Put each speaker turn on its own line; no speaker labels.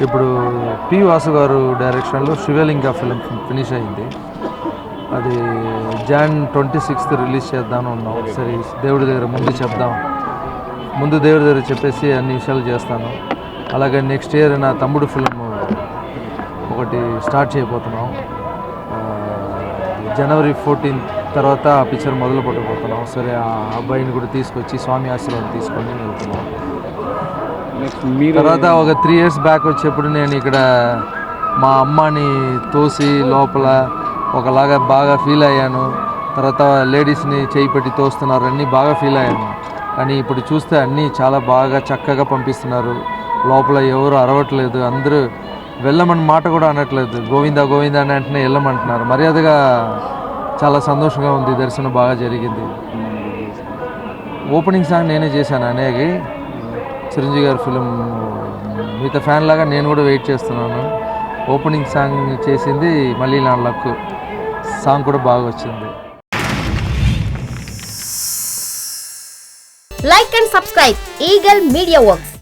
ఇప్పుడు పి వాసు గారు డైరెక్షన్లో శివలింగ ఫిలిం ఫినిష్ అయింది. అది జాన్ 26th రిలీజ్ చేద్దామని ఉన్నాం. సరే దేవుడి దగ్గర ముందు దేవుడి దగ్గర చెప్పేసి అన్ని విషయాలు చేస్తాను. అలాగే నెక్స్ట్ ఇయర్ నా తమ్ముడు ఫిలిం ఒకటి స్టార్ట్ చేయబోతున్నాం. జనవరి 14 తర్వాత ఆ పిక్చర్ మొదలు పెట్టబోతున్నాం. సరే ఆ అబ్బాయిని కూడా తీసుకొచ్చి స్వామి ఆశీర్వాదం తీసుకొని వెళ్తున్నాం. తర్వాత ఒక 3 years బ్యాక్ వచ్చేప్పుడు నేను ఇక్కడ మా అమ్మని తోసి లోపల ఒకలాగా బాగా ఫీల్ అయ్యాను. తర్వాత లేడీస్ని చేయి పెట్టి తోస్తున్నారు, అన్నీ బాగా ఫీల్ అయ్యాను. కానీ ఇప్పుడు చూస్తే అన్నీ చాలా బాగా చక్కగా పంపిస్తున్నారు. లోపల ఎవరు అరవట్లేదు, అందరూ వెళ్ళమని మాట కూడా అనట్లేదు. గోవిందా గోవిందా అని వెంటనే వెళ్ళమంటున్నారు. మర్యాదగా చాలా సంతోషంగా ఉంది. దర్శనం బాగా జరిగింది. ఓపెనింగ్ సాంగ్ నేనే చేశాను. అనేగి చిరంజీవి గారి ఫిలిం మిగతా ఫ్యాన్ లాగా నేను కూడా వెయిట్ చేస్తున్నాను. ఓపెనింగ్ సాంగ్ చేసింది మళ్ళీ నా లక్. సాంగ్ కూడా బాగా వచ్చింది.
Like and subscribe Eagle Media Works.